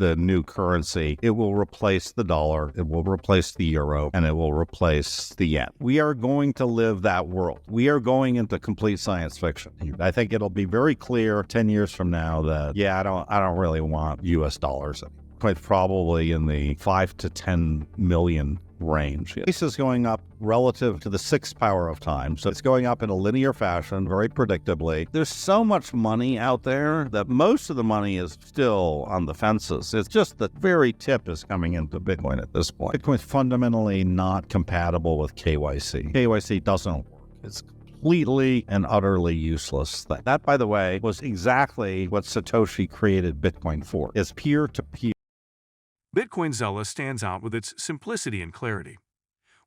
the new currency. It will replace the dollar, it will replace the euro, and it will replace the yen. We are going to live that world. We are going into complete science fiction. I think it'll be very clear 10 years from now that, yeah, I don't really want US dollars anymore. Quite probably in the 5 to 10 million range. This is going up relative to the sixth power of time. So it's going up in a linear fashion, very predictably. There's so much money out there that most of the money is still on the fences. It's just the very tip is coming into Bitcoin at this point. Bitcoin's fundamentally not compatible with KYC. KYC doesn't work. It's completely and utterly useless thing. That, by the way, was exactly what Satoshi created Bitcoin for, is peer-to-peer. Bitcoin Zella stands out with its simplicity and clarity.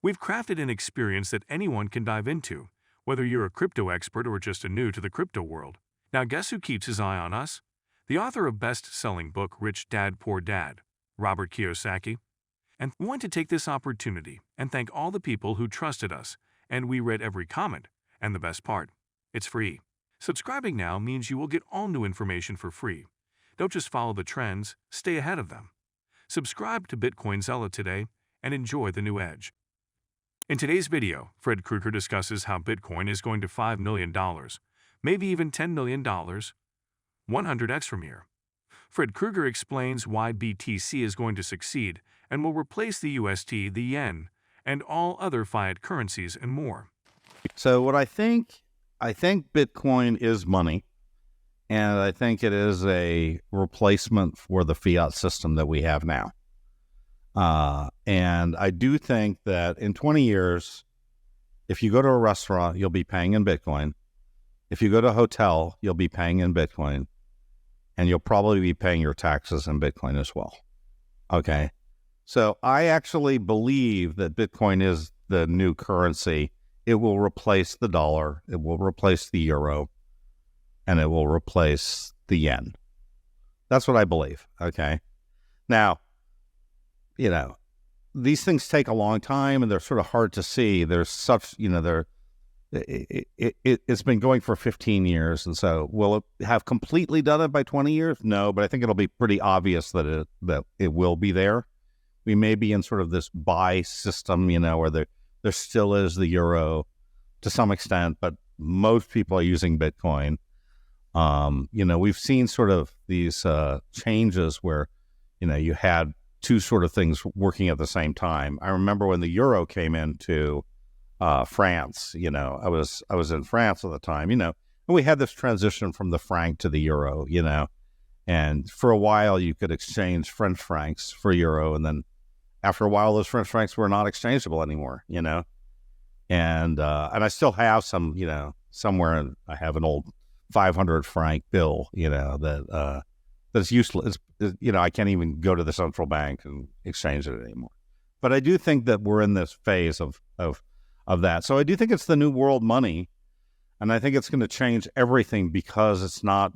We've crafted an experience that anyone can dive into, whether you're a crypto expert or just a new to the crypto world. Now guess who keeps his eye on us? The author of best-selling book Rich Dad Poor Dad, Robert Kiyosaki. And we want to take this opportunity and thank all the people who trusted us, and we read every comment. And the best part, it's free. Subscribing now means you will get all new information for free. Don't just follow the trends, stay ahead of them. Subscribe to Bitcoin Zella today and enjoy the new edge. In today's video, Fred Krueger discusses how Bitcoin is going to $5 million, maybe even $10 million, 100x from here. Fred Krueger explains why BTC is going to succeed and will replace the UST, the yen, and all other fiat currencies and more. So what I think Bitcoin is money. And I think it is a replacement for the fiat system that we have now. And I do think that in 20 years, if you go to a restaurant, you'll be paying in Bitcoin. If you go to a hotel, you'll be paying in Bitcoin. And you'll probably be paying your taxes in Bitcoin as well. Okay. So I actually believe that Bitcoin is the new currency. It will replace the dollar. It will replace the euro. And it will replace the yen. That's what I believe, okay? Now, you know, these things take a long time, and they're sort of hard to see. There's such, you know, it's been going for 15 years, and so will it have completely done it by 20 years? No, but I think it'll be pretty obvious that it will be there. We may be in sort of this buy system, you know, where there still is the euro to some extent, but most people are using Bitcoin. You know, we've seen sort of these changes where, you know, you had two sort of things working at the same time. I remember when the euro came into France, you know, I was in France at the time, you know, and we had this transition from the franc to the euro, you know, and for a while you could exchange French francs for euro, and then after a while those French francs were not exchangeable anymore, you know, and I still have some, you know, somewhere I have an old 500 franc bill, you know, that's useless. You know, I can't even go to the central bank and exchange it anymore. But I do think that we're in this phase of that. So I do think it's the new world money, and I think it's going to change everything because it's not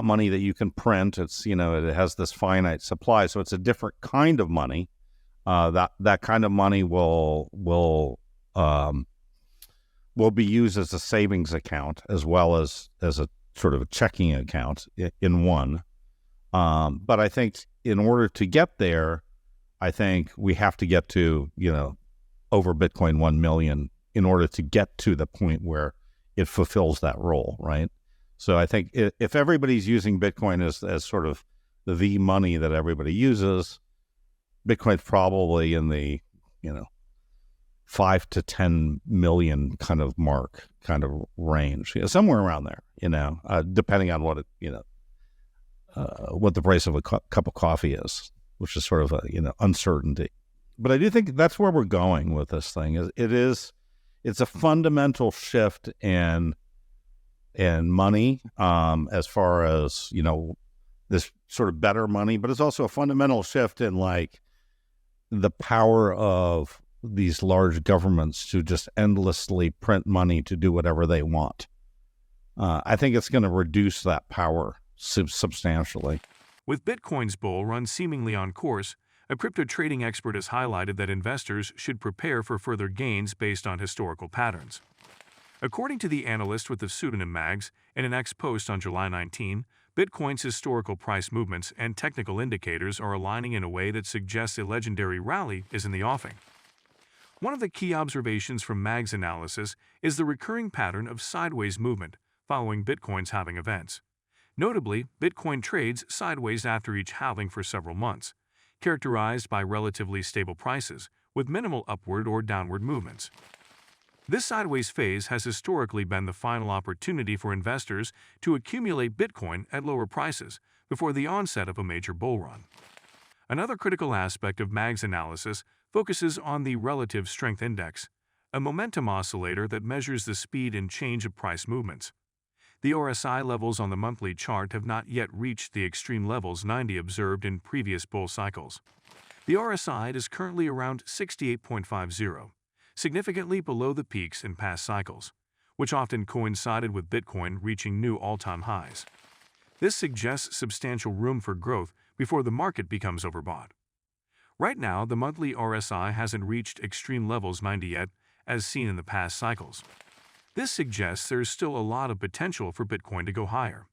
money that you can print. It's, you know, it has this finite supply, so it's a different kind of money. That kind of money will be used as a savings account as well as a sort of a checking account in one. But I think in order to get there, I think we have to get to, you know, over Bitcoin 1 million in order to get to the point where it fulfills that role, right? So I think if everybody's using Bitcoin as sort of the money that everybody uses, Bitcoin's probably in the, you know, 5 to 10 million kind of mark, kind of range, you know, somewhere around there, you know, depending on what it, you know, what the price of a cup of coffee is, which is sort of a, you know, uncertainty. But I do think that's where we're going with this thing. It's a fundamental shift in money, as far as, you know, this sort of better money, but it's also a fundamental shift in like the power of these large governments to just endlessly print money to do whatever they want. I think it's going to reduce that power substantially. With Bitcoin's bull run seemingly on course, a crypto trading expert has highlighted that investors should prepare for further gains based on historical patterns. According to the analyst with the pseudonym Mags, in an X post on July 19, Bitcoin's historical price movements and technical indicators are aligning in a way that suggests a legendary rally is in the offing. One of the key observations from MAG's analysis is the recurring pattern of sideways movement following Bitcoin's halving events. Notably, Bitcoin trades sideways after each halving for several months, characterized by relatively stable prices with minimal upward or downward movements. This sideways phase has historically been the final opportunity for investors to accumulate Bitcoin at lower prices before the onset of a major bull run. Another critical aspect of MAG's analysis focuses on the Relative Strength Index, a momentum oscillator that measures the speed and change of price movements. The RSI levels on the monthly chart have not yet reached the extreme levels 90 observed in previous bull cycles. The RSI is currently around 68.50, significantly below the peaks in past cycles, which often coincided with Bitcoin reaching new all-time highs. This suggests substantial room for growth before the market becomes overbought. Right now, the monthly RSI hasn't reached extreme levels 90 yet, as seen in the past cycles. This suggests there's still a lot of potential for Bitcoin to go higher.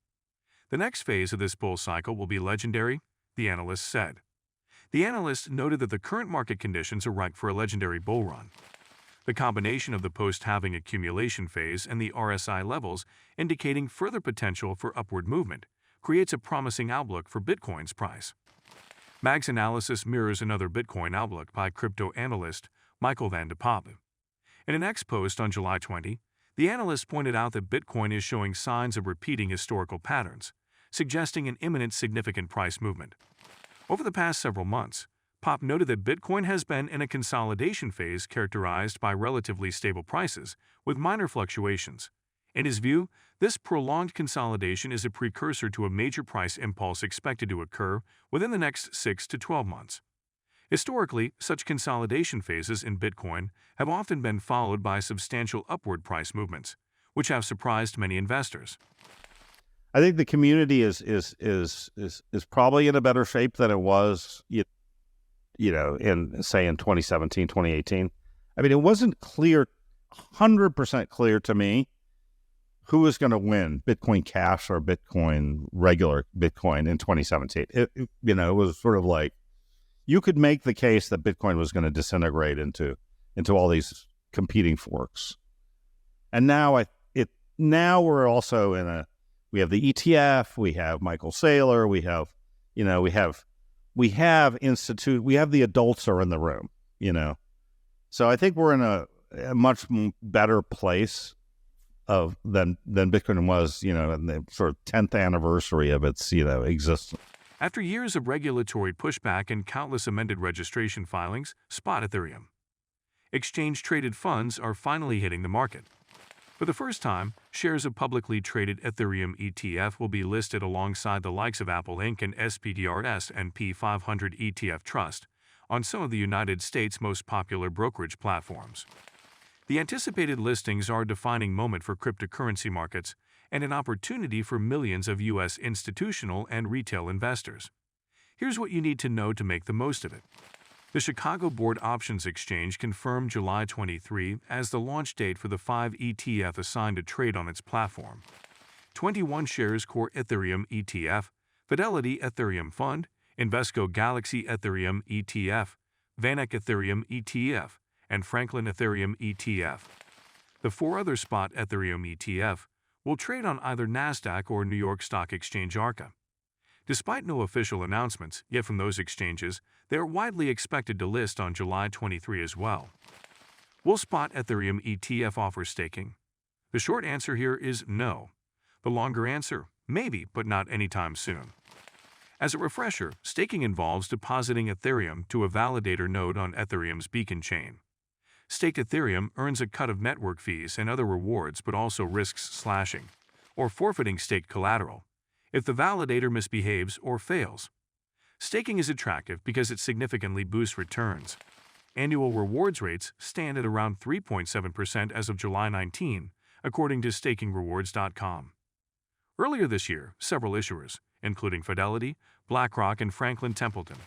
The next phase of this bull cycle will be legendary, the analyst said. The analyst noted that the current market conditions are ripe for a legendary bull run. The combination of the post-halving accumulation phase and the RSI levels indicating further potential for upward movement creates a promising outlook for Bitcoin's price. MAG's analysis mirrors another Bitcoin outlook by crypto analyst Michael van de Poppe. In an X post on July 20, the analyst pointed out that Bitcoin is showing signs of repeating historical patterns, suggesting an imminent significant price movement. Over the past several months, Poppe noted that Bitcoin has been in a consolidation phase characterized by relatively stable prices with minor fluctuations. In his view, this prolonged consolidation is a precursor to a major price impulse expected to occur within the next 6 to 12 months. Historically, such consolidation phases in Bitcoin have often been followed by substantial upward price movements, which have surprised many investors. I think the community is probably in a better shape than it was, in 2017, 2018. I mean, it wasn't clear, 100% clear to me who was going to win, Bitcoin Cash or regular Bitcoin in 2017. It was sort of like, you could make the case that Bitcoin was going to disintegrate into all these competing forks. And now we're also we have the ETF, we have Michael Seyr, we have the adults are in the room, So I think we're in a much better place than Bitcoin was, in the sort of 10th anniversary of its, existence. After years of regulatory pushback and countless amended registration filings, spot Ethereum. Exchange-traded funds are finally hitting the market. For the first time, shares of publicly traded Ethereum ETF will be listed alongside the likes of Apple Inc. and SPDR's S&P 500 ETF Trust on some of the United States' most popular brokerage platforms. The anticipated listings are a defining moment for cryptocurrency markets and an opportunity for millions of U.S. institutional and retail investors. Here's what you need to know to make the most of it. The Chicago Board Options Exchange confirmed July 23 as the launch date for the 5 ETF assigned to trade on its platform. 21 shares Core Ethereum ETF, Fidelity Ethereum Fund, Invesco Galaxy Ethereum ETF, VanEck Ethereum ETF, and Franklin Ethereum ETF. The 4 other spot Ethereum ETF will trade on either NASDAQ or New York Stock Exchange ARCA. Despite no official announcements yet from those exchanges, they are widely expected to list on July 23 as well. Will spot Ethereum ETF offer staking? The short answer here is no. The longer answer, maybe, but not anytime soon. As a refresher, staking involves depositing Ethereum to a validator node on Ethereum's beacon chain. Staked Ethereum earns a cut of network fees and other rewards but also risks slashing, or forfeiting staked collateral, if the validator misbehaves or fails. Staking is attractive because it significantly boosts returns. Annual rewards rates stand at around 3.7% as of July 19, according to stakingrewards.com. Earlier this year, several issuers, including Fidelity, BlackRock, and Franklin Templeton,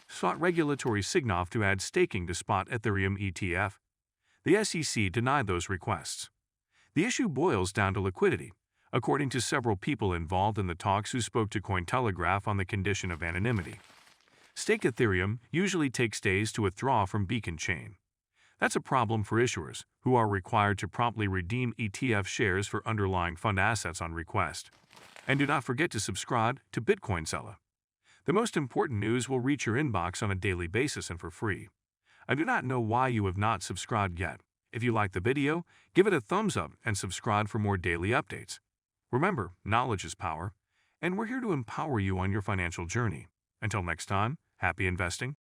sought regulatory sign-off to add staking to spot Ethereum ETF. The SEC denied those requests. The issue boils down to liquidity, according to several people involved in the talks who spoke to Cointelegraph on the condition of anonymity. Stake Ethereum usually takes days to withdraw from Beacon Chain. That's a problem for issuers, who are required to promptly redeem ETF shares for underlying fund assets on request. And do not forget to subscribe to Bitcoin Seller. The most important news will reach your inbox on a daily basis and for free. I do not know why you have not subscribed yet. If you like the video, give it a thumbs up and subscribe for more daily updates. Remember, knowledge is power, and we're here to empower you on your financial journey. Until next time, happy investing.